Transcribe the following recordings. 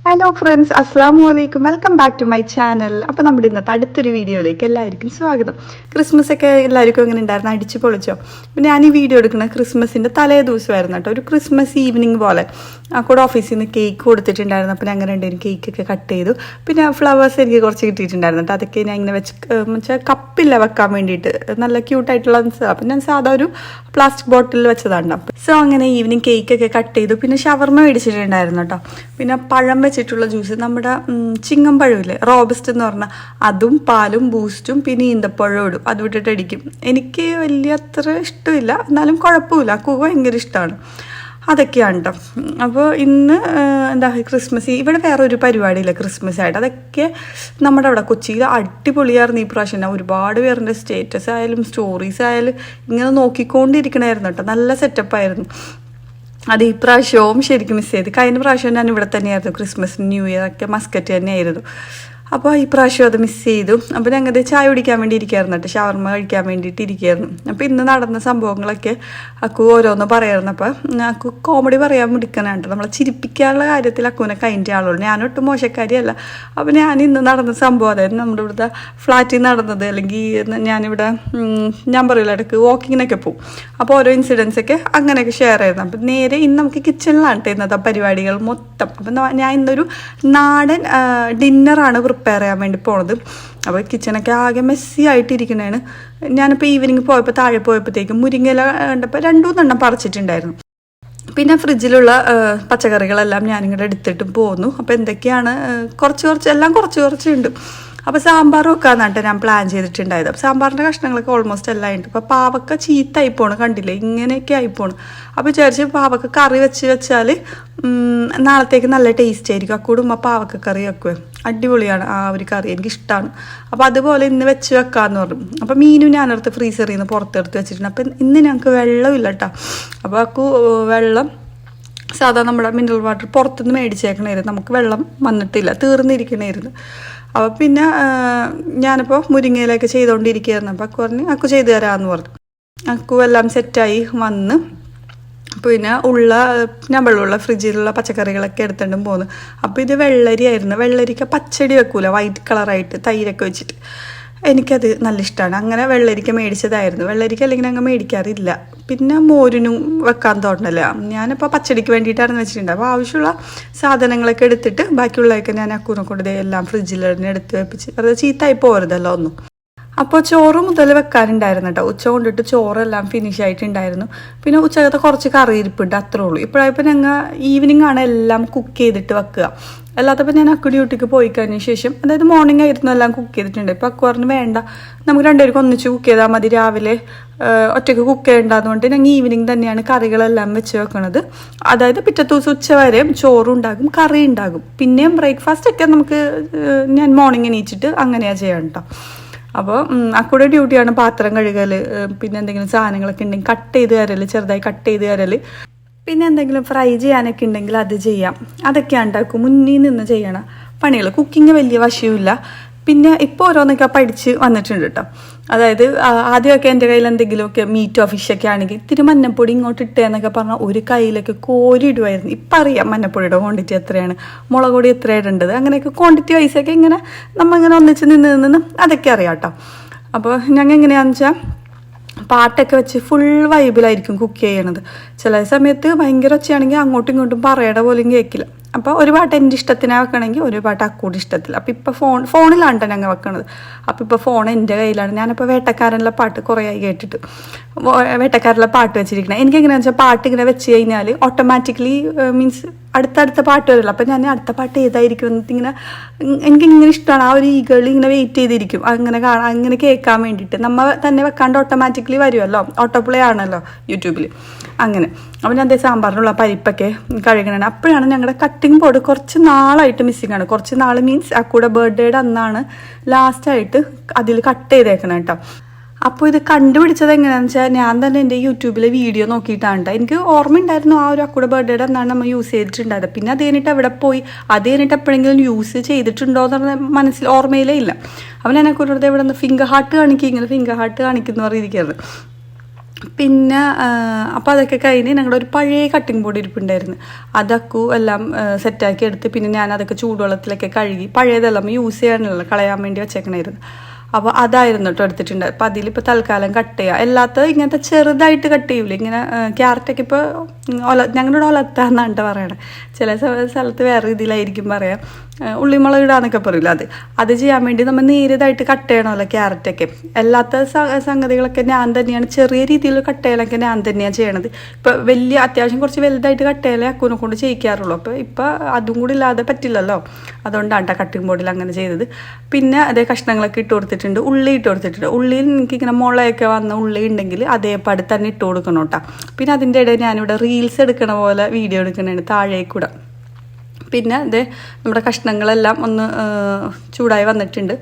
Hello friends, അസ്സാം വലൈക്കും. Welcome back to my channel. അപ്പോൾ നമ്മുടെ ഇന്നത്തെ അടുത്തൊരു വീഡിയോയിലേക്ക് എല്ലാവർക്കും സ്വാഗതം. ക്രിസ്മസ് ഒക്കെ എല്ലാവർക്കും എങ്ങനെ ഉണ്ടായിരുന്നു? അടിച്ച് പൊളിച്ചോ? പിന്നെ ഞാൻ ഈ വീഡിയോ എടുക്കുന്നത് ക്രിസ്മസിൻ്റെ തലേ ദിവസമായിരുന്നു കേട്ടോ. ഒരു ക്രിസ്മസ് ഈവനിങ് പോലെ കൂടെ ഓഫീസിൽ നിന്ന് കേക്ക് കൊടുത്തിട്ടുണ്ടായിരുന്നു. അപ്പോൾ ഞങ്ങൾ രണ്ടുപേരും കേക്കൊക്കെ കട്ട് ചെയ്തു. പിന്നെ ഫ്ലവേഴ്സ് എനിക്ക് കുറച്ച് കിട്ടിയിട്ടുണ്ടായിരുന്നു കേട്ടോ. അതൊക്കെ ഞാൻ ഇങ്ങനെ വെച്ചാൽ കപ്പില്ല വെക്കാൻ വേണ്ടിയിട്ട് നല്ല ക്യൂട്ടായിട്ടുള്ള. അപ്പം ഞാൻ സാധാ ഒരു പ്ലാസ്റ്റിക് ബോട്ടിൽ വെച്ചതാണ്. സോ അങ്ങനെ ഈവനിങ് കേക്കൊക്കെ കട്ട് ചെയ്തു. പിന്നെ ഷവർമ മേടിച്ചിട്ടുണ്ടായിരുന്നു കേട്ടോ. പിന്നെ പഴം വെച്ചിട്ടുള്ള ജ്യൂസ്, നമ്മുടെ ചിങ്ങം പഴമില്ലേ, റോബസ്റ്റ് എന്ന് പറഞ്ഞാൽ അതും പാലും ബൂസ്റ്റും പിന്നെ ഈന്തപ്പഴം ഇടും, അത് വിട്ടിട്ട് അടിക്കും. എനിക്ക് വലിയ അത്ര ഇഷ്ടമില്ല, എന്നാലും കുഴപ്പമില്ല. അക്കു ഭയങ്കര ഇഷ്ടമാണ്. അതൊക്കെയാണ് കേട്ടോ. അപ്പോൾ ഇന്ന് എന്താ ക്രിസ്മസ്, ഇവിടെ വേറെ ഒരു പരിപാടിയില്ല ക്രിസ്മസ് ആയിട്ട്. അതൊക്കെ നമ്മുടെ അവിടെ കൊച്ചിയിൽ അടിപൊളിയായിരുന്നു ഈ പ്രാവശ്യം. ഒരുപാട് പേരുടെ സ്റ്റേറ്റസ് ആയാലും സ്റ്റോറീസ് ആയാലും ഇങ്ങനെ നോക്കിക്കൊണ്ടിരിക്കണമായിരുന്നു കേട്ടോ. നല്ല സെറ്റപ്പായിരുന്നു. അത് ഈ പ്രാവശ്യവും ശരിക്കും മിസ് ചെയ്ത്. കഴിഞ്ഞ പ്രാവശ്യം ഞാൻ ഇവിടെ തന്നെയായിരുന്നു, ക്രിസ്മസ് ന്യൂ ഇയർ ഒക്കെ മസ്കറ്റ് തന്നെയായിരുന്നു. അപ്പോൾ ഈ പ്രാവശ്യം അത് മിസ് ചെയ്തു. അപ്പോൾ ഞങ്ങൾ ചായ കുടിക്കാൻ വേണ്ടി ഇരിക്കുകയായിരുന്നു കേട്ടോ, ഷവർമ കഴിക്കാൻ വേണ്ടിയിട്ട് ഇരിക്കുകയായിരുന്നു. അപ്പോൾ ഇന്ന് നടന്ന സംഭവങ്ങളൊക്കെ അക്കു ഓരോന്ന് പറയായിരുന്നു. അപ്പോൾ അക്കു കോമഡി പറയാൻ മിടുക്കനാണ്. നമ്മളെ ചിരിപ്പിക്കാനുള്ള കാര്യത്തിൽ അക്കുവിനെ കഴിഞ്ഞ ആളുള്ളൂ. ഞാനൊട്ടും മോശക്കാരിയല്ല. അപ്പോൾ ഞാൻ ഇന്ന് നടന്ന സംഭവം, അതായത് നമ്മുടെ ഇവിടുത്തെ ഫ്ലാറ്റിൽ നടന്നത്, അല്ലെങ്കിൽ ഞാനിവിടെ ഞാൻ പറയില്ല ഇടയ്ക്ക് വാക്കിങ്ങിനൊക്കെ പോകും. അപ്പോൾ ഓരോ ഇൻസിഡൻസ് ഒക്കെ അങ്ങനെയൊക്കെ ഷെയർ ആയിരുന്നു. അപ്പം നേരെ ഇന്ന് നമുക്ക് കിച്ചണിലാണ് ഇന്നത്തെ പരിപാടികൾ മൊത്തം. അപ്പം ഞാൻ ഇന്നൊരു നാടൻ ഡിന്നറാണ് പ്രിപ്പയർ ചെയ്യാൻ വേണ്ടി പോണത്. അപ്പോൾ കിച്ചണൊക്കെ ആകെ മെസ്സി ആയിട്ടിരിക്കണേണ്. ഞാനിപ്പോൾ ഈവനിങ് പോയപ്പോൾ താഴെ പോയപ്പോഴത്തേക്കും മുരിങ്ങയില കണ്ടപ്പോൾ 2-3 പറിച്ചിട്ടുണ്ടായിരുന്നു. പിന്നെ ഫ്രിഡ്ജിലുള്ള പച്ചക്കറികളെല്ലാം ഞാനിങ്ങോട്ട് എടുത്തിട്ട് പോന്നു. അപ്പോൾ എന്തൊക്കെയാണ് കുറച്ച് ഉണ്ട്. അപ്പോൾ സാമ്പാർ വെക്കാന്നായിട്ട് ഞാൻ പ്ലാൻ ചെയ്തിട്ടുണ്ടായത്. അപ്പോൾ സാമ്പാറിൻ്റെ കഷ്ണങ്ങളൊക്കെ ഓൾമോസ്റ്റ് എല്ലാം ഉണ്ട്. അപ്പോൾ പാവക്ക ചീത്തായി പോണ്, കണ്ടില്ലേ, ഇങ്ങനെയൊക്കെ ആയിപ്പോണ്. അപ്പോൾ വിചാരിച്ച് പാവക്ക കറി വെച്ചാൽ നാളത്തേക്ക് നല്ല ടേസ്റ്റ് ആയിരിക്കും. അക്കൂടുമ്പോൾ പാവക്ക കറി വെക്കുവേ, അടിപൊളിയാണ് ആ ഒരു കറി, എനിക്കിഷ്ടമാണ്. അപ്പോൾ അതുപോലെ ഇന്ന് വെച്ച് വെക്കാമെന്ന് പറഞ്ഞു. അപ്പോൾ മീനും ഞാനെടുത്ത് ഫ്രീസറിൽ നിന്ന് പുറത്തെടുത്ത് വെച്ചിട്ടുണ്ട്. അപ്പോൾ ഇന്ന് ഞങ്ങൾക്ക് വെള്ളമില്ല കേട്ടോ. അപ്പോൾ അക്കു വെള്ളം സാധാരണ നമ്മുടെ മിനറൽ വാട്ടർ പുറത്തുനിന്ന് മേടിച്ചേക്കണമായിരുന്നു. നമുക്ക് വെള്ളം വന്നിട്ടില്ല, തീർന്നിരിക്കണമായിരുന്നു. അപ്പോൾ പിന്നെ ഞാനിപ്പോൾ മുരിങ്ങയിലൊക്കെ ചെയ്തുകൊണ്ടിരിക്കുകയായിരുന്നു. അപ്പോൾ അക്കു പറഞ്ഞു അക്കു ചെയ്തു തരാമെന്ന് പറഞ്ഞു. അക്കു എല്ലാം സെറ്റായി വന്ന് പിന്നെ വെള്ളമുള്ള ഫ്രിഡ്ജിലുള്ള പച്ചക്കറികളൊക്കെ എടുത്തുകൊണ്ടും പോന്നു. അപ്പോൾ ഇത് വെള്ളരി ആയിരുന്നു. വെള്ളരിക്ക പച്ചടി വെക്കൂല, വൈറ്റ് കളറായിട്ട് തൈരൊക്കെ വെച്ചിട്ട്, എനിക്കത് നല്ല ഇഷ്ടമാണ്. അങ്ങനെ വെള്ളരിക്ക മേടിച്ചതായിരുന്നു. വെള്ളരിക്ക അല്ലെങ്കിൽ അങ്ങ് മേടിക്കാറില്ല. പിന്നെ മോരിനും വെക്കാൻ തോന്നല്ല. ഞാനിപ്പോൾ പച്ചടിക്ക് വേണ്ടിയിട്ടാണ് വെച്ചിട്ടുണ്ട്. അപ്പോൾ ആവശ്യമുള്ള സാധനങ്ങളൊക്കെ എടുത്തിട്ട് ബാക്കിയുള്ളതൊക്കെ ഞാൻ അക്കൂനെ കൊണ്ട് എല്ലാം ഫ്രിഡ്ജിൽ തന്നെ എടുത്ത് വെപ്പിച്ച്, വെറുതെ ചീത്തായി പോരുതല്ലോ ഒന്നും. അപ്പോൾ ചോറ് മുതൽ വെക്കാനുണ്ടായിരുന്നു കേട്ടോ. ഉച്ച കൊണ്ടിട്ട് ചോറെല്ലാം ഫിനിഷ് ആയിട്ടുണ്ടായിരുന്നു. പിന്നെ ഉച്ചകത്തെ കുറച്ച് കറി ഇരിപ്പുണ്ട്, അത്രേ ഉള്ളൂ. ഇപ്പോഴായപ്പോൾ ഞങ്ങൾ ഈവനിങ് ആണ് എല്ലാം കുക്ക് ചെയ്തിട്ട് വെക്കുക. അല്ലാത്തപ്പോൾ ഞാൻ അക്കു ഡ്യൂട്ടിക്ക് പോയി കഴിഞ്ഞ ശേഷം, അതായത് മോർണിംഗ് ആയിരുന്നു എല്ലാം കുക്ക് ചെയ്തിട്ടുണ്ട്. ഇപ്പോൾ അക്കു പറഞ്ഞ് വേണ്ട, നമുക്ക് രണ്ടുപേർക്ക് ഒന്നിച്ച് കുക്ക് ചെയ്താൽ മതി, രാവിലെ ഒറ്റയ്ക്ക് കുക്ക് ചെയ്യേണ്ടതുകൊണ്ട് ഞങ്ങൾ ഈവനിങ് തന്നെയാണ് കറികളെല്ലാം വെച്ച് വെക്കണത്. അതായത് പിറ്റത്തെ ദിവസം ഉച്ച വരെ ചോറുണ്ടാകും, കറി ഉണ്ടാകും. പിന്നെയും ബ്രേക്ക്ഫാസ്റ്റ് ഒക്കെ നമുക്ക് ഞാൻ മോർണിംഗ് എണീച്ചിട്ട് അങ്ങനെയാണ് ചെയ്യണം കേട്ടോ. അപ്പോൾ അക്കൂടെ ഡ്യൂട്ടിയാണ് പാത്രം കഴുകൽ, പിന്നെ എന്തെങ്കിലും സാധനങ്ങളൊക്കെ ഉണ്ടെങ്കിൽ കട്ട് ചെയ്ത് തരൽ, ചെറുതായി കട്ട് ചെയ്ത് തരൽ, പിന്നെ എന്തെങ്കിലും ഫ്രൈ ചെയ്യാനൊക്കെ ഉണ്ടെങ്കിൽ അത് ചെയ്യാം. അതൊക്കെയാണ് ഉണ്ടാക്കും മുന്നിൽ നിന്ന് ചെയ്യണം പണികൾ. കുക്കിങ് വലിയ വശമില്ല. പിന്നെ ഇപ്പോൾ ഓരോന്നൊക്കെ പഠിച്ച് വന്നിട്ടുണ്ട് കേട്ടോ. അതായത് ആദ്യമൊക്കെ എൻ്റെ കയ്യിൽ എന്തെങ്കിലുമൊക്കെ മീറ്റോ ഫിഷൊക്കെ ആണെങ്കിൽ ഇത്തിരി മഞ്ഞപ്പൊടി ഇങ്ങോട്ട് ഇട്ടേന്നൊക്കെ പറഞ്ഞാൽ ഒരു കയ്യിലൊക്കെ കോരി ഇടുമായിരുന്നു. ഇപ്പം അറിയാം മഞ്ഞപ്പൊടിയുടെ ക്വാണ്ടിറ്റി എത്രയാണ്, മുളക് പൊടി എത്ര ഇടേണ്ടത്, അങ്ങനെയൊക്കെ ക്വാണ്ടിറ്റി വൈസൊക്കെ ഇങ്ങനെ നമ്മളിങ്ങനെ ഒന്നിച്ച് നിന്ന് അതൊക്കെ അറിയാം കേട്ടോ. അപ്പോൾ ഞങ്ങൾ എങ്ങനെയാണെന്ന് വെച്ചാൽ പാട്ടൊക്കെ വെച്ച് ഫുൾ വൈബിലായിരിക്കും കുക്ക് ചെയ്യണത്. ചില സമയത്ത് ഭയങ്കര ഒച്ചയാണെങ്കിൽ അങ്ങോട്ടും ഇങ്ങോട്ടും പറയണ പോലും കേൾക്കില്ല. അപ്പോൾ ഒരു പാട്ട് എൻ്റെ ഇഷ്ടത്തിനാണ് വെക്കണമെങ്കിൽ ഒരു പാട്ട് അക്കൂടെ ഇഷ്ടത്തില്ല. അപ്പോൾ ഇപ്പോൾ ഫോണിലാണ് കേട്ടോ ഞങ്ങൾ വെക്കണത്. അപ്പോൾ ഇപ്പോൾ ഫോൺ എൻ്റെ കയ്യിലാണ്. ഞാനിപ്പോൾ വേട്ടക്കാരനുള്ള പാട്ട് കുറേ ആയി കേട്ടിട്ട് വേട്ടക്കാരനുള്ള പാട്ട് വെച്ചിരിക്കണം. എനിക്കെങ്ങനെയാണെന്ന് വെച്ചാൽ പാട്ട് ഇങ്ങനെ വെച്ച് കഴിഞ്ഞാൽ ഓട്ടോമാറ്റിക്കലി മീൻസ് അടുത്തടുത്ത പാട്ട് വരില്ല. അപ്പം ഞാൻ അടുത്ത പാട്ട് ഏതായിരിക്കും എന്നിങ്ങനെ എനിക്കിങ്ങനെ ഇഷ്ടമാണ്. ആ ഒരു ഈഗിൾ ഇങ്ങനെ വെയിറ്റ് ചെയ്തിരിക്കും അങ്ങനെ കാണാൻ, അങ്ങനെ കേൾക്കാൻ വേണ്ടിയിട്ട്. നമ്മൾ തന്നെ വെക്കാണ്ട് ഓട്ടോമാറ്റിക്കലി വരുമല്ലോ, ഓട്ടോ പ്ലേ ആണല്ലോ യൂട്യൂബിൽ അങ്ങനെ. അപ്പോൾ ഞാൻ സാമ്പാറിനുള്ള പരിപ്പൊക്കെ കഴുകണം. അപ്പോഴാണ് ഞങ്ങളുടെ കട്ടിംഗ് ബോർഡ് കുറച്ച് നാളായിട്ട് മിസ്സിംഗ് ആണ്. കുറച്ച് നാൾ മീൻസ് അക്കൂടെ ബർത്ത്ഡേയുടെ അന്നാണ് ലാസ്റ്റായിട്ട് അതിൽ കട്ട് ചെയ്തേക്കണം കേട്ടോ. അപ്പോൾ ഇത് കണ്ടുപിടിച്ചത് എങ്ങനെയാണെന്ന് വെച്ചാൽ ഞാൻ തന്നെ എൻ്റെ യൂട്യൂബിലെ വീഡിയോ നോക്കിയിട്ടാണ്. എനിക്ക് ഓർമ്മയുണ്ടായിരുന്നു ആ ഒരു അക്കൂടെ ബർത്ത്ഡേയുടെ അന്നാണ് നമ്മൾ യൂസ് ചെയ്തിട്ടുണ്ടായത്. പിന്നെ അത് കഴിഞ്ഞിട്ട് എവിടെ പോയി, അത് കഴിഞ്ഞിട്ട് എപ്പോഴെങ്കിലും യൂസ് ചെയ്തിട്ടുണ്ടോ എന്ന് മനസ്സിൽ ഓർമ്മയിലേ ഇല്ല. അപ്പോൾ ഞാൻ അക്കൂടെ ഇവിടെ നിന്ന് ഫിംഗർ ഹാർട്ട് കാണിക്കും, ഇങ്ങനെ ഫിംഗർ ഹാർട്ട് കാണിക്കുന്ന പറഞ്ഞിരിക്കുന്നത്. പിന്നെ അപ്പോൾ അതൊക്കെ കഴിഞ്ഞ് ഞങ്ങളുടെ ഒരു പഴയ കട്ടിംഗ് ബോർഡ് ഇരിപ്പുണ്ടായിരുന്നു. അതൊക്കെ എല്ലാം സെറ്റാക്കി എടുത്ത് പിന്നെ ഞാൻ അതൊക്കെ ചൂടുവെള്ളത്തിലൊക്കെ കഴുകി, പഴയതെല്ലാം യൂസ് ചെയ്യാനുള്ള കളയാൻ വേണ്ടി വെച്ചേക്കണായിരുന്നു. അപ്പോൾ അതായിരുന്നു കേട്ടോ എടുത്തിട്ടുണ്ട്. അപ്പോൾ അതിലിപ്പോൾ തൽക്കാലം കട്ട് ചെയ്യുക. എല്ലാത്ത ഇങ്ങനത്തെ ചെറുതായിട്ട് കട്ട് ചെയ്യൂലേ, ഇങ്ങനെ ക്യാരറ്റൊക്കെ ഇപ്പോൾ ഞങ്ങളുടെ ഒലത്താന്നാണ് കേട്ടോ പറയണത്. ചില സ്ഥലത്ത് വേറെ രീതിയിലായിരിക്കും പറയാം. ഉള്ളിമുളക് ഇടാന്നൊക്കെ പറയില്ല, അത് ചെയ്യാൻ വേണ്ടി നമ്മൾ നേരിയതായിട്ട് കട്ട് ചെയ്യണമല്ലോ ക്യാരറ്റൊക്കെ. അല്ലാത്ത സംഗതികളൊക്കെ ഞാൻ തന്നെയാണ്, ചെറിയ രീതിയിൽ കട്ട് ചെയ്യലൊക്കെ ഞാൻ തന്നെയാണ് ചെയ്യണത്. ഇപ്പോൾ വലിയ അത്യാവശ്യം കുറച്ച് വലുതായിട്ട് കട്ട് ചെയ്യലേ അക്കുനെ കൊണ്ട് ചെയ്യിക്കാറുള്ളൂ. അപ്പോൾ ഇപ്പോൾ അതും കൂടി ഇല്ലാതെ പറ്റില്ലല്ലോ, അതുകൊണ്ടാണ് കേട്ടോ കട്ടിംഗ് ബോർഡിൽ അങ്ങനെ ചെയ്തത്. പിന്നെ അതേ കഷ്ണങ്ങളൊക്കെ ഇട്ട് കൊടുത്തിട്ടുണ്ട്, ഉള്ളി ഇട്ട് കൊടുത്തിട്ടുണ്ട്. ഉള്ളിയിൽ എനിക്കിങ്ങനെ മുളയൊക്കെ വന്ന ഉള്ളി ഉണ്ടെങ്കിൽ അതേപടി തന്നെ ഇട്ട് കൊടുക്കണം കേട്ടോ. പിന്നെ അതിൻ്റെ ഇടയിൽ ഞാനിവിടെ റീൽസ് എടുക്കണ പോലെ വീഡിയോ എടുക്കണതാണ് താഴേക്കൂടെ. പിന്നെ ഇത് നമ്മുടെ കഷ്ണങ്ങളെല്ലാം ഒന്ന് ചൂടായി വന്നിട്ടുണ്ട്.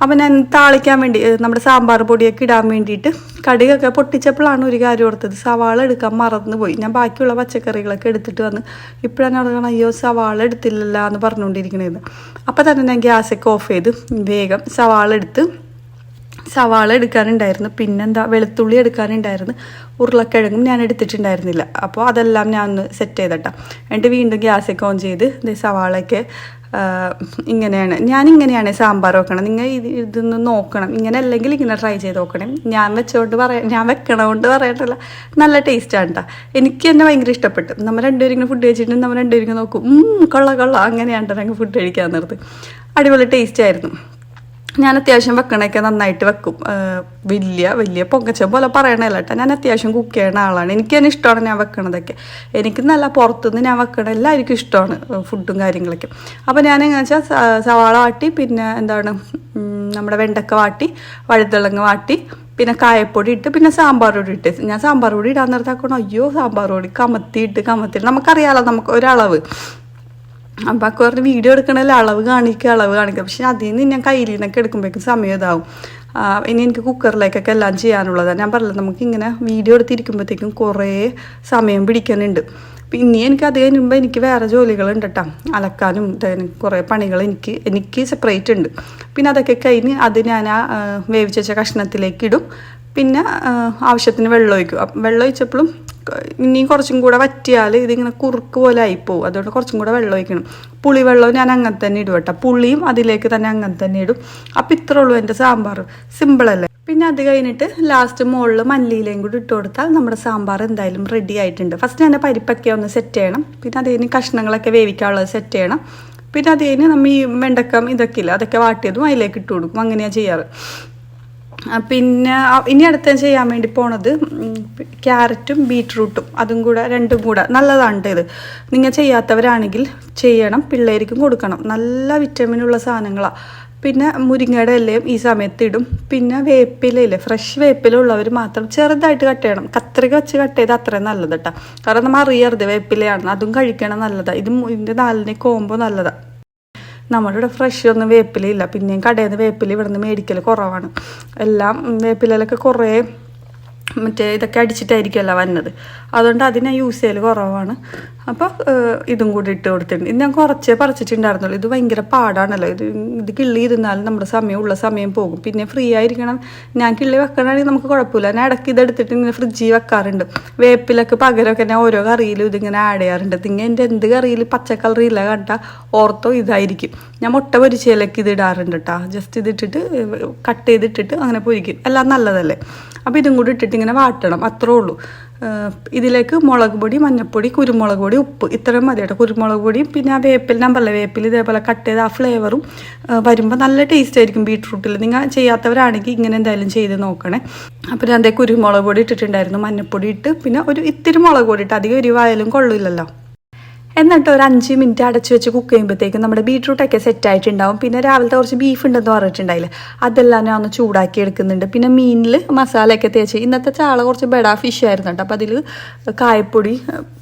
അപ്പം ഞാൻ താളിക്കാൻ വേണ്ടി നമ്മുടെ സാമ്പാർ പൊടിയൊക്കെ ഇടാൻ വേണ്ടിയിട്ട് കടുകൊക്കെ പൊട്ടിച്ചപ്പോഴാണ് ഒരു കാര്യം ഓർത്തത്, സവാള എടുക്കാൻ മറന്നു പോയി. ഞാൻ ബാക്കിയുള്ള പച്ചക്കറികളൊക്കെ എടുത്തിട്ട് വന്ന് ഇപ്പോഴാണ് ഓർക്കണം, അയ്യോ സവാള എടുത്തില്ലല്ലോ എന്ന് പറഞ്ഞുകൊണ്ടിരിക്കണത്. അപ്പോൾ തന്നെ ഞാൻ ഗ്യാസൊക്കെ ഓഫ് ചെയ്ത് വേഗം സവാള എടുക്കാനുണ്ടായിരുന്നു, പിന്നെന്താ വെളുത്തുള്ളി എടുക്കാനുണ്ടായിരുന്നു, ഉരുളക്കിഴങ്ങും ഞാൻ എടുത്തിട്ടുണ്ടായിരുന്നില്ല. അപ്പോൾ അതെല്ലാം ഞാൻ ഒന്ന് സെറ്റ് ചെയ്തിട്ടാ. എന്നിട്ട് വീണ്ടും ഗ്യാസൊക്കെ ഓൺ ചെയ്ത് സവാളയൊക്കെ ഞാനിങ്ങനെയാണ് സാമ്പാർ വെക്കണം. നിങ്ങൾ ഇതൊന്ന് നോക്കണം, ഇങ്ങനെ അല്ലെങ്കിൽ ഇങ്ങനെ ട്രൈ ചെയ്ത് നോക്കണം. ഞാൻ വെക്കണോണ്ട് പറയട്ടല്ല, നല്ല ടേസ്റ്റാണ് കേട്ടോ. എനിക്ക് തന്നെ ഭയങ്കര ഇഷ്ടപ്പെട്ടു. നമ്മൾ രണ്ടുപേരും ഇങ്ങനെ ഫുഡ് കഴിച്ചിട്ട് നമ്മൾ രണ്ടുപേരും നോക്കും, കൊള്ള അങ്ങനെയാണ് ഞങ്ങൾ ഫുഡ് കഴിക്കാൻ നിർത്തി. അടിപൊളി ടേസ്റ്റ് ആയിരുന്നു. ഞാൻ അത്യാവശ്യം വെക്കണൊക്കെ നന്നായിട്ട് വെക്കും. വലിയ പൊങ്കച്ച പോലെ പറയണല്ല കേട്ടോ, ഞാൻ അത്യാവശ്യം കുക്ക് ചെയ്യുന്ന ആളാണ്. എനിക്ക് തന്നെ ഇഷ്ടമാണ് ഞാൻ വെക്കണതൊക്കെ. എനിക്ക് നല്ല പുറത്തുനിന്ന് ഞാൻ വെക്കണ എല്ലാവർക്കും ഇഷ്ടമാണ് ഫുഡും കാര്യങ്ങളൊക്കെ. അപ്പോൾ ഞാൻ എങ്ങനെ വെച്ചാൽ സവാള വാട്ടി, പിന്നെ നമ്മുടെ വെണ്ടക്ക വാട്ടി, വഴുതളങ്ങ വാട്ടി, പിന്നെ കായപ്പൊടി ഇട്ട്, പിന്നെ സാമ്പാർ പൊടി ഇട്ട്. ഞാൻ സാമ്പാർ പൊടി ഇടാൻ നേരത്താക്കണം, അയ്യോ സാമ്പാർ പൊടി കമത്തിയിട്ട് നമുക്കറിയാമല്ലോ നമുക്ക് ഒരളവ്. അപ്പം ഒക്കെ പറഞ്ഞ് വീഡിയോ എടുക്കണമല്ലോ അളവ് കാണിക്കുക. പക്ഷെ അതിൽ നിന്ന് ഞാൻ കയ്യിൽ നിന്നൊക്കെ എടുക്കുമ്പോഴേക്കും സമയം ഇതാവും. ഇനി എനിക്ക് കുക്കറിലേക്കൊക്കെ എല്ലാം ചെയ്യാനുള്ളതാണ്. ഞാൻ പറഞ്ഞില്ല, നമുക്കിങ്ങനെ വീഡിയോ എടുത്തിരിക്കുമ്പോഴത്തേക്കും കുറേ സമയം പിടിക്കാനുണ്ട്. പിന്നെ എനിക്ക് അത് കഴിയുമ്പോൾ എനിക്ക് വേറെ ജോലികളുണ്ട് കേട്ടോ, അലക്കാനും കുറേ പണികൾ എനിക്ക് സെപ്പറേറ്റ് ഉണ്ട്. പിന്നെ അതൊക്കെ കഴിഞ്ഞ് അത് ഞാൻ വേവിച്ച് വെച്ച കഷ്ണത്തിലേക്ക് ഇടും. പിന്നെ ആവശ്യത്തിന് വെള്ളം ഒഴിക്കും. വെള്ളം ഒഴിച്ചപ്പോഴും ഇനിയും കുറച്ചും കൂടെ വറ്റിയാൽ ഇതിങ്ങനെ കുറുക്ക് പോലെ ആയിപ്പോവും. അതുകൊണ്ട് കുറച്ചും കൂടെ വെള്ളം ഒഴിക്കണം. പുളിവെള്ളവും ഞാൻ അങ്ങനെ തന്നെ ഇടും കേട്ടോ, പുളിയും അതിലേക്ക് തന്നെ അങ്ങനെ തന്നെ ഇടും. അപ്പം ഇത്രേ ഉള്ളൂ എൻ്റെ സാമ്പാർ, സിമ്പിളല്ലേ. പിന്നെ അത് കഴിഞ്ഞിട്ട് ലാസ്റ്റ് മുകളിൽ മല്ലിയിലയും കൂടി ഇട്ട് കൊടുത്താൽ നമ്മുടെ സാമ്പാർ എന്തായാലും റെഡി ആയിട്ടുണ്ട്. ഫസ്റ്റ് തന്നെ പരിപ്പൊക്കെ ഒന്ന് സെറ്റ് ചെയ്യണം, പിന്നെ അത് കഴിഞ്ഞ് കഷ്ണങ്ങളൊക്കെ വേവിക്കാനുള്ളത് സെറ്റ് ചെയ്യണം. പിന്നെ അത് കഴിഞ്ഞ് നമ്മൾ ഈ വെണ്ടക്കം ഇതൊക്കെ ഇല്ല, അതൊക്കെ വാട്ടിയതും അതിലേക്ക് ഇട്ട് കൊടുക്കും. അങ്ങനെയാണ് ചെയ്യാറ്. പിന്നെ ഇനി അടുത്ത ചെയ്യാൻ വേണ്ടി പോണത് ക്യാരറ്റും ബീട്രൂട്ടും, രണ്ടും കൂടെ നല്ലതാണ് ഇത്. നിങ്ങൾ ചെയ്യാത്തവരാണെങ്കിൽ ചെയ്യണം, പിള്ളേർക്കും കൊടുക്കണം. നല്ല വിറ്റമിനുള്ള സാധനങ്ങളാണ്. പിന്നെ മുരിങ്ങയുടെ ഇലയും ഈ സമയത്ത് ഇടും. പിന്നെ വേപ്പിലയില്ലേ, ഫ്രഷ് വേപ്പില ഉള്ളവർ മാത്രം ചെറുതായിട്ട് കട്ട് ചെയ്യണം. കത്രിക വെച്ച് കട്ട് ചെയ്താൽ അത്രയും നല്ലത് കേട്ടോ. കാരണം നമ്മൾ അറിയരുത് വേപ്പിലയാണ്, അതും കഴിക്കണം നല്ലതാണ്. ഇതിൻ്റെ 4 കോമ്പോ നല്ലതാണ്. നമ്മുടെ ഇവിടെ ഫ്രഷ് ഒന്നും വേപ്പിലയില്ല. പിന്നെയും കടയിൽ നിന്ന് വേപ്പില ഇവിടെ നിന്ന് മേടിക്കൽ കുറവാണ്. എല്ലാം വേപ്പിലൊക്കെ കുറേ ഇതൊക്കെ അടിച്ചിട്ടായിരിക്കുമല്ലോ വന്നത്. അതുകൊണ്ട് അതിനെ യൂസ് ചെയ്യൽ കുറവാണ്. അപ്പോൾ ഇതും കൂടി ഇട്ട് കൊടുത്തിട്ടുണ്ട്. ഇത് ഞാൻ കുറച്ചേ പറിച്ചിട്ടുണ്ടായിരുന്നുള്ളൂ. ഇത് ഭയങ്കര പാടാണല്ലോ. ഇത് കിള്ളി ഇരുന്നാലും നമ്മുടെ സമയം പോകും. പിന്നെ ഫ്രീ ആയിരിക്കണം. ഞാൻ കിള്ളി വെക്കണമെങ്കിൽ നമുക്ക് കുഴപ്പമില്ല. ഞാൻ ഇടയ്ക്ക് ഇതെടുത്തിട്ട് ഇങ്ങനെ ഫ്രിഡ്ജിൽ വെക്കാറുണ്ട്. വേപ്പിലൊക്കെ പകരമൊക്കെ ഞാൻ ഓരോ കറിയിലും ഇതിങ്ങനെ ആഡ് ചെയ്യാറുണ്ട്. നിങ്ങൾ എൻ്റെ എന്ത് കറിയിൽ പച്ചക്കറിയില്ല കണ്ടാൽ ഓർത്തോ ഇതായിരിക്കും. ഞാൻ മുട്ട പൊരിച്ചയിലേക്ക് ഇത് ഇടാറുണ്ട് കേട്ടോ. ജസ്റ്റ് ഇതിട്ടിട്ട് കട്ട് ചെയ്തിട്ടിട്ട് അങ്ങനെ പൊരിക്കും. എല്ലാം നല്ലതല്ലേ. അപ്പോൾ ഇതും കൂടി ഇട്ടിട്ട് ഇങ്ങനെ വാട്ടണം, അത്രേ ഉള്ളൂ. ഇതിലേക്ക് മുളക് പൊടി, മഞ്ഞൾപ്പൊടി, കുരുമുളക് പൊടി, ഉപ്പ് ഇത്രയും മതി കേട്ടോ. കുരുമുളക് പൊടിയും പിന്നെ ആ വേപ്പിൽ വേപ്പിൽ ഇതേപോലെ കട്ട് ചെയ്ത് ആ ഫ്ലേവറും വരുമ്പോൾ നല്ല ടേസ്റ്റ് ആയിരിക്കും ബീട്രൂട്ടിൽ. നിങ്ങൾ ചെയ്യാത്തവരാണെങ്കിൽ ഇങ്ങനെ എന്തായാലും ചെയ്ത് നോക്കണേ. അപ്പോൾ ഞാൻ അതേ കുരുമുളക് പൊടി ഇട്ടിട്ടുണ്ടായിരുന്നു, മഞ്ഞൾപ്പൊടി ഇട്ട്, പിന്നെ ഇത്തിരി മുളക് പൊടി ഇട്ട്, അധികം എരിവായാലും കൊള്ളില്ലല്ലോ. എന്നിട്ട് ഒരു 5 മിനിറ്റ് അടച്ചു വെച്ച് കുക്ക് ചെയ്യുമ്പോഴത്തേക്കും നമ്മുടെ ബീട്രൂട്ടൊക്കെ സെറ്റായിട്ടുണ്ടാവും. പിന്നെ രാവിലത്തെ കുറച്ച് ബീഫ് ഉണ്ടെന്ന് പറഞ്ഞിട്ടുണ്ടായില്ലേ, അതെല്ലാം ഞാൻ ഒന്ന് ചൂടാക്കി എടുക്കുന്നുണ്ട്. പിന്നെ മീനിൽ മസാലയൊക്കെ തേച്ച്, ഇന്നത്തെ ചാള കുറച്ച് ബെഡാ ഫിഷ് ആയിരുന്നു കേട്ടോ. അപ്പോൾ അതിൽ കായപ്പൊടി,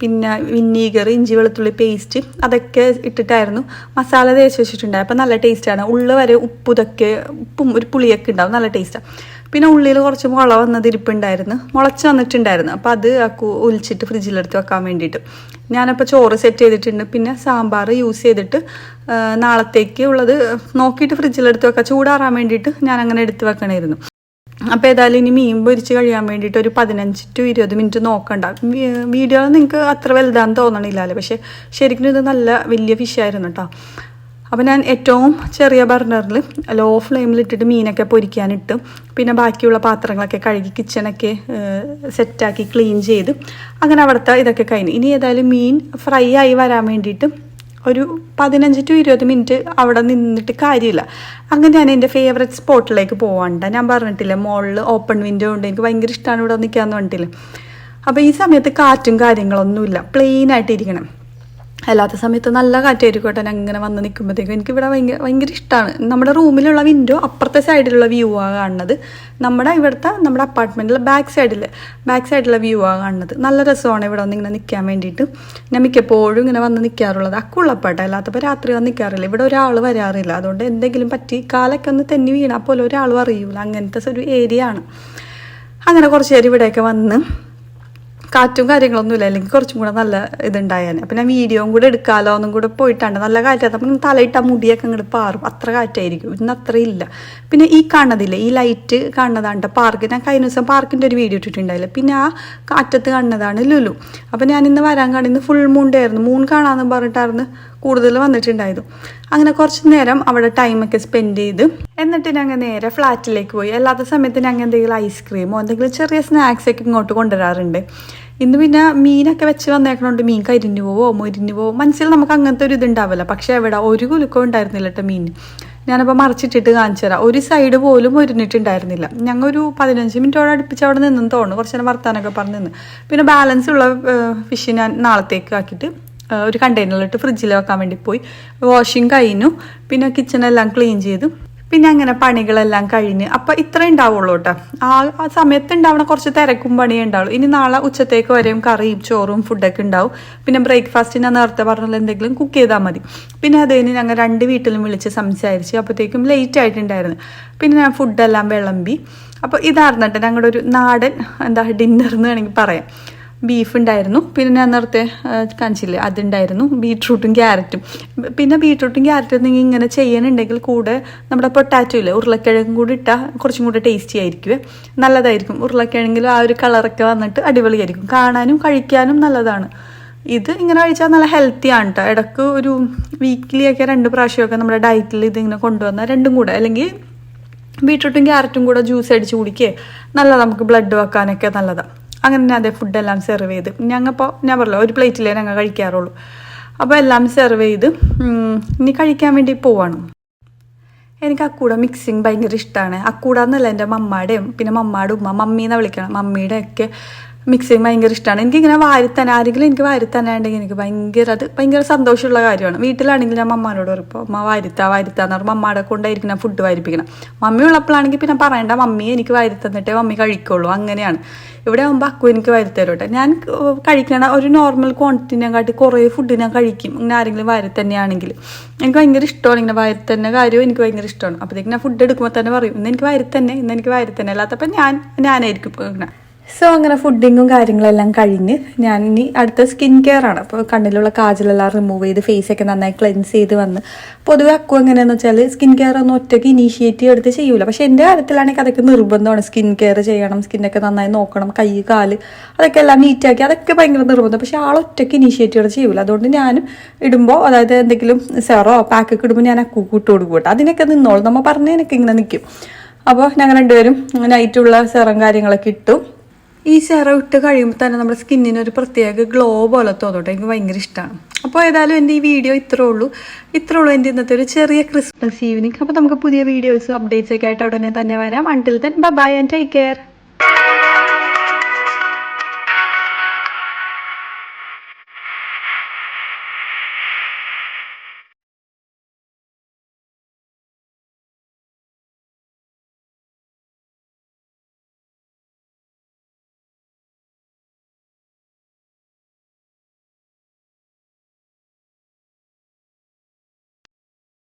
പിന്നെ വിനീഗർ, ഇഞ്ചി വെളുത്തുള്ളി പേസ്റ്റ് അതൊക്കെ ഇട്ടിട്ടായിരുന്നു മസാല തേച്ച് വെച്ചിട്ടുണ്ടായി. അപ്പോൾ നല്ല ടേസ്റ്റാണ്. ഉള്ളു വരെ ഉപ്പും ഒരു പുളിയൊക്കെ ഉണ്ടാവും, നല്ല ടേസ്റ്റാണ്. പിന്നെ ഉള്ളിൽ കുറച്ച് മുള മുളച്ച് വന്നിട്ടുണ്ടായിരുന്നു. അപ്പോൾ അത് ഒലിച്ചിട്ട് ഫ്രിഡ്ജിലെടുത്ത് വെക്കാൻ വേണ്ടിയിട്ട് ഞാനപ്പോൾ ചോറ് സെറ്റ് ചെയ്തിട്ടുണ്ട്. പിന്നെ സാമ്പാർ യൂസ് ചെയ്തിട്ട് നാളത്തേക്ക് ഉള്ളത് നോക്കിയിട്ട് ഫ്രിഡ്ജിലെടുത്ത് വെക്കാം. ചൂടാറാൻ വേണ്ടിയിട്ട് ഞാൻ അങ്ങനെ എടുത്ത് വെക്കണമായിരുന്നു. അപ്പോൾ ഏതായാലും ഇനി മീൻ പൊരിച്ച് കഴിയാൻ വേണ്ടിയിട്ട് ഒരു 15 to 20 മിനിറ്റ് നോക്കണ്ട. വീഡിയോ നിങ്ങൾക്ക് അത്ര വലുതാന്ന് തോന്നണില്ലല്ലോ, പക്ഷേ ശരിക്കും ഇത് നല്ല വലിയ ഫിഷായിരുന്നു കേട്ടോ. അപ്പോൾ ഞാൻ ഏറ്റവും ചെറിയ ബർണറിൽ ലോ ഫ്ലെയിമിലിട്ടിട്ട് മീനൊക്കെ പൊരിക്കാനിട്ട് പിന്നെ ബാക്കിയുള്ള പാത്രങ്ങളൊക്കെ കഴുകി കിച്ചണൊക്കെ സെറ്റാക്കി ക്ലീൻ ചെയ്ത് അങ്ങനെ അവിടുത്തെ ഇതൊക്കെ കഴിഞ്ഞു. ഇനി ഏതായാലും മീൻ ഫ്രൈ ആയി വരാൻ വേണ്ടിയിട്ട് ഒരു 15 to 20 മിനിറ്റ് അവിടെ നിന്നിട്ട് കാര്യമില്ല. അങ്ങനെ ഞാൻ എൻ്റെ ഫേവറേറ്റ് സ്പോട്ടിലേക്ക് പോവാണ്ട. ഞാൻ പറഞ്ഞിട്ടില്ല മുകളിൽ ഓപ്പൺ വിൻഡോ ഉണ്ട്, എനിക്ക് ഭയങ്കര ഇഷ്ടമാണ് ഇവിടെ നിൽക്കാമെന്ന് പറഞ്ഞിട്ടില്ല. അപ്പോൾ ഈ സമയത്ത് കാറ്റും കാര്യങ്ങളൊന്നുമില്ല, പ്ലെയിൻ ആയിട്ട് ഇരിക്കണം. അല്ലാത്ത സമയത്ത് നല്ല കാറ്റായിരിക്കും കേട്ടോ. ഞാൻ ഇങ്ങനെ വന്ന് നിൽക്കുമ്പോഴത്തേക്കും എനിക്കിവിടെ ഭയങ്കര ഇഷ്ടമാണ്. നമ്മുടെ റൂമിലുള്ള വിൻഡോ അപ്പുറത്തെ സൈഡിലുള്ള വ്യൂ ആണ് കാണുന്നത്. നമ്മുടെ അപ്പാർട്ട്മെൻറ്റിൽ ബാക്ക് സൈഡിലുള്ള വ്യൂ ആണ് കാണുന്നത്. നല്ല രസമാണ് ഇവിടെ വന്ന് ഇങ്ങനെ നിൽക്കാൻ വേണ്ടിയിട്ട്. ഞാൻ മിക്കപ്പോഴും ഇങ്ങനെ വന്ന് നിൽക്കാറുള്ളത് അക്കുള്ളപ്പാട്ടോ, അല്ലാത്തപ്പോൾ രാത്രി വന്ന് നിൽക്കാറില്ല. ഇവിടെ ഒരാൾ വരാറില്ല, അതുകൊണ്ട് എന്തെങ്കിലും പറ്റി കാലൊക്കെ ഒന്ന് തെന്നി വീണാൽ പോലും ഒരാളും അറിയില്ല. അങ്ങനത്തെ ഒരു ഏരിയ ആണ്. അങ്ങനെ കുറച്ച് നേരം ഇവിടെയൊക്കെ വന്ന് കാറ്റും കാര്യങ്ങളൊന്നുമില്ല, അല്ലെങ്കിൽ കുറച്ചും കൂടെ നല്ല ഇതുണ്ടായാൽ. അപ്പം ഞാൻ വീഡിയോയും കൂടെ എടുക്കാമല്ലോ ഒന്നും കൂടെ പോയിട്ടുണ്ട്. നല്ല കാറ്റാണ്. അപ്പം തലയിട്ട മുടിയൊക്കെ അങ്ങോട്ട് പാറും, അത്ര കാറ്റായിരിക്കും. ഇന്ന് അത്ര ഇല്ല. പിന്നെ ഈ കാണുന്നതില്ലേ, ഈ ലൈറ്റ് കാണുന്നതാണ് പാർക്ക്. ഞാൻ കഴിഞ്ഞ ദിവസം പാർക്കിൻ്റെ ഒരു വീഡിയോ ഇട്ടിട്ടുണ്ടായില്ല. പിന്നെ ആ കാറ്റത്ത് കാണുന്നതാണ് ലുലു. അപ്പം ഞാൻ ഇന്ന് വരാൻ കാണുന്നത് ഫുൾ മൂൺ ഡേ ആയിരുന്നു. മൂൺ കാണാമെന്ന് പറഞ്ഞിട്ടായിരുന്നു കൂടുതൽ വന്നിട്ടുണ്ടായിരുന്നു. അങ്ങനെ കുറച്ച് നേരം അവിടെ ടൈമൊക്കെ സ്പെൻഡ് ചെയ്ത് എന്നിട്ട് ഞങ്ങൾ നേരെ ഫ്ലാറ്റിലേക്ക് പോയി. അല്ലാത്ത സമയത്ത് ഞങ്ങൾ എന്തെങ്കിലും ഐസ്ക്രീമോ എന്തെങ്കിലും ചെറിയ സ്നാക്സൊക്കെ ഇങ്ങോട്ട് കൊണ്ടുവരാറുണ്ട്. ഇന്ന് പിന്നെ മീനൊക്കെ വെച്ച് വന്നേക്കണോണ്ട് മീൻ കരിഞ്ഞു പോവോ മൊരിഞ്ഞു പോവോ മനസ്സിൽ നമുക്ക് അങ്ങനത്തെ ഒരു ഇതുണ്ടാവില്ല. പക്ഷേ എവിടെ ഒരു കുലുക്കവും ഉണ്ടായിരുന്നില്ല കേട്ടോ മീൻ. ഞാനപ്പോൾ മറിച്ചിട്ടിട്ട് കാണിച്ചു തരാം. ഒരു സൈഡ് പോലും ഒരുന്നിട്ടുണ്ടായിരുന്നില്ല. ഞങ്ങൾ ഒരു 15 മിനിറ്റോടെ അടുപ്പിച്ച് അവിടെ നിന്നെന്ന് തോന്നുന്നു. കുറച്ച് നേരം വർത്താനൊക്കെ പറഞ്ഞ് നിന്ന്. പിന്നെ ബാലൻസ് ഉള്ള ഫിഷ് ഞാൻ നാളത്തേക്ക് ആക്കിയിട്ട് ഒരു കണ്ടെയ്നറിലിട്ട് ഫ്രിഡ്ജിൽ വെക്കാൻ വേണ്ടി പോയി. വാഷിങ് കഴിഞ്ഞു, പിന്നെ കിച്ചണെല്ലാം ക്ലീൻ ചെയ്തു, പിന്നെ അങ്ങനെ പണികളെല്ലാം കഴിഞ്ഞ്. അപ്പം ഇത്ര ഉണ്ടാവുള്ളൂ കേട്ടോ. ആ സമയത്ത് ഉണ്ടാവണ കുറച്ച് തിരക്കും പണിയേ ഉണ്ടാവുള്ളൂ. ഇനി നാളെ ഉച്ചത്തേക്ക് വരെയും കറിയും ചോറും ഫുഡൊക്കെ ഉണ്ടാവും. പിന്നെ ബ്രേക്ക്ഫാസ്റ്റ് ഞാൻ നേരത്തെ പറഞ്ഞാൽ എന്തെങ്കിലും കുക്ക് ചെയ്താൽ മതി. പിന്നെ അത് കഴിഞ്ഞ് ഞങ്ങൾ 2 വീട്ടിലും വിളിച്ച് സംസാരിച്ച് അപ്പോഴത്തേക്കും ലേറ്റ് ആയിട്ടുണ്ടായിരുന്നു. പിന്നെ ഞാൻ ഫുഡെല്ലാം വിളമ്പി. അപ്പോൾ ഇതായിരുന്നു കേട്ടോ ഞങ്ങളുടെ ഒരു നാടൻ ഡിന്നർ എന്ന് വേണമെങ്കിൽ പറയാം. ബീഫ് ഉണ്ടായിരുന്നു, പിന്നെ ഞാൻ നേരത്തെ കാണിച്ചില്ലേ അതുണ്ടായിരുന്നു, ബീട്രൂട്ടും ക്യാരറ്റും. പിന്നെ ബീട്രൂട്ടും ക്യാരറ്റും നിങ്ങൾ ഇങ്ങനെ ചെയ്യണമെങ്കിൽ കൂടെ നമ്മുടെ പൊട്ടാറ്റോ ഇല്ലേ, ഉരുളക്കിഴങ്ങും കൂടി ഇട്ടാൽ കുറച്ചും കൂടെ ടേസ്റ്റി ആയിരിക്കുമേ, നല്ലതായിരിക്കും. ഉരുളക്കിഴങ്ങിലും ആ ഒരു കളറൊക്കെ വന്നിട്ട് അടിപൊളിയായിരിക്കും, കാണാനും കഴിക്കാനും നല്ലതാണ്. ഇത് ഇങ്ങനെ കഴിച്ചാൽ നല്ല ഹെൽത്തിയാണ് കേട്ടോ. ഇടയ്ക്ക് ഒരു വീക്കിലിയൊക്കെ 2 പ്രാവശ്യമൊക്കെ നമ്മുടെ ഡയറ്റിൽ ഇതിങ്ങനെ കൊണ്ടുവന്നാൽ രണ്ടും കൂടെ, അല്ലെങ്കിൽ ബീട്രൂട്ടും ക്യാരറ്റും കൂടെ ജ്യൂസ് അടിച്ച് കുടിക്കുക നല്ലതാണ്. നമുക്ക് ബ്ലഡ് വെക്കാനൊക്കെ നല്ലതാണ്. അങ്ങനെ ഞാൻ അതേ ഫുഡെല്ലാം സെർവ് ചെയ്ത് ഞാൻ പറഞ്ഞല്ലോ ഒരു പ്ലേറ്റിലേ ഞങ്ങൾ കഴിക്കാറുള്ളൂ. അപ്പോൾ എല്ലാം സെർവ് ചെയ്ത് ഇനി കഴിക്കാൻ വേണ്ടി പോവാണ്. എനിക്ക് അക്കൂട മിക്സിങ് ഭയങ്കര ഇഷ്ടമാണ്. അക്കൂട എന്നല്ല എൻ്റെ മമ്മാടെയും പിന്നെ മമ്മാടെ ഉമ്മ മമ്മീനെ വിളിക്കണം, മമ്മിയുടെ ഒക്കെ മിക്സിങ് ഭയങ്കര ഇഷ്ടമാണ്. എനിക്കിങ്ങനെ വാരിത്തന്നെ ആരെങ്കിലും എനിക്ക് വാരിത്തന്നെ ഉണ്ടെങ്കിൽ എനിക്ക് ഭയങ്കര സന്തോഷമുള്ള കാര്യമാണ്. വീട്ടിലാണെങ്കിൽ ഞാൻ മമ്മാനോട് പറയും അമ്മ വാരിത്താന്ന് പറഞ്ഞാൽ മമ്മാടെ കൊണ്ടായിരിക്കും ഞാൻ ഫുഡ് വാരിപ്പിക്കണം. മമ്മി ഉള്ളപ്പോഴാണെങ്കിൽ പിന്നെ പറയണ്ട, മമ്മി എനിക്ക് വാരിത്തന്നിട്ടേ മമ്മി കഴിക്കുള്ളൂ. അങ്ങനെയാണ്. ഇവിടെ ആകുമ്പോൾ അക്കു എനിക്ക് വാരിത്തരോട്ടെ. ഞാൻ കഴിക്കണ ഒരു നോർമൽ ക്വാണ്ടിറ്റിനെ കാട്ടി കുറേ ഫുഡ് ഞാൻ കഴിക്കും ഇങ്ങനെ ആരെങ്കിലും വാരിത്തന്നെയാണെങ്കിൽ. എനിക്ക് ഭയങ്കര ഇഷ്ടമാണ് ഇങ്ങനെ വാരിത്തന്നെ കാര്യവും എനിക്ക് ഭയങ്കര ഇഷ്ടമാണ്. അപ്പോഴത്തേക്ക് ഞാൻ ഫുഡ് എടുക്കുമ്പോൾ തന്നെ പറയും ഇന്ന് എനിക്ക് വാരിത്തന്നെ അല്ലാത്തപ്പോൾ ഞാനായിരിക്കും ഇങ്ങനെ. സോ അങ്ങനെ ഫുഡിങ്ങും കാര്യങ്ങളെല്ലാം കഴിഞ്ഞ് ഞാൻ ഇനി അടുത്ത സ്കിൻ കെയർ ആണ്. അപ്പോൾ കണ്ണിലുള്ള കാജലെല്ലാം റിമൂവ് ചെയ്ത് ഫേസൊക്കെ നന്നായി ക്ലെൻസ് ചെയ്ത് വന്ന്. പൊതുവെ അക്കു എങ്ങനെയാണെന്ന് വെച്ചാൽ സ്കിൻ കെയർ ഒന്നും ഒറ്റയ്ക്ക് ഇനീഷ്യേറ്റീവ് എടുത്ത് ചെയ്യൂല. പക്ഷേ എൻ്റെ കാര്യത്തിലാണെങ്കിൽ അതൊക്കെ നിർബന്ധമാണ്. സ്കിൻ കെയർ ചെയ്യണം, സ്കിന്നൊക്കെ നന്നായി നോക്കണം, കൈ കാല് അതൊക്കെ എല്ലാം നീറ്റാക്കി അതൊക്കെ ഭയങ്കര നിർബന്ധം. പക്ഷേ ആളൊറ്റയ്ക്ക് ഇനീഷ്യേറ്റീവ് എടുത്ത് ചെയ്യൂല. അതുകൊണ്ട് ഞാനും ഇടുമ്പോൾ അതായത് എന്തെങ്കിലും സെറോ പാക്കൊക്കെ ഇടുമ്പോൾ ഞാൻ അക്കുക്ക് ഇട്ട് കൊടുക്കും കേട്ടോ. അതിനൊക്കെ നിന്നോളും, നമ്മൾ പറഞ്ഞതിനൊക്കെ ഇങ്ങനെ നിൽക്കും. അപ്പോൾ ഞങ്ങൾ രണ്ടുപേരും നൈറ്റുള്ള സെറും കാര്യങ്ങളൊക്കെ ഇട്ടു. ഈ സെറം ഇട്ട് കഴിയുമ്പോൾ തന്നെ നമ്മുടെ സ്കിന്നിന് ഒരു പ്രത്യേക ഗ്ലോ പോലെ തോന്നട്ടെ. എനിക്ക് ഭയങ്കര ഇഷ്ടമാണ്. അപ്പോൾ ഏതായാലും എൻ്റെ ഈ വീഡിയോ ഇത്രേ ഉള്ളൂ എൻ്റെ ഇന്നത്തെ ഒരു ചെറിയ ക്രിസ്മസ് ഈവനിങ്. അപ്പോൾ നമുക്ക് പുതിയ വീഡിയോസും അപ്ഡേറ്റ്സ് ഒക്കെ ആയിട്ട് ഉടനെ തന്നെ വരാം. Until then bye and take care.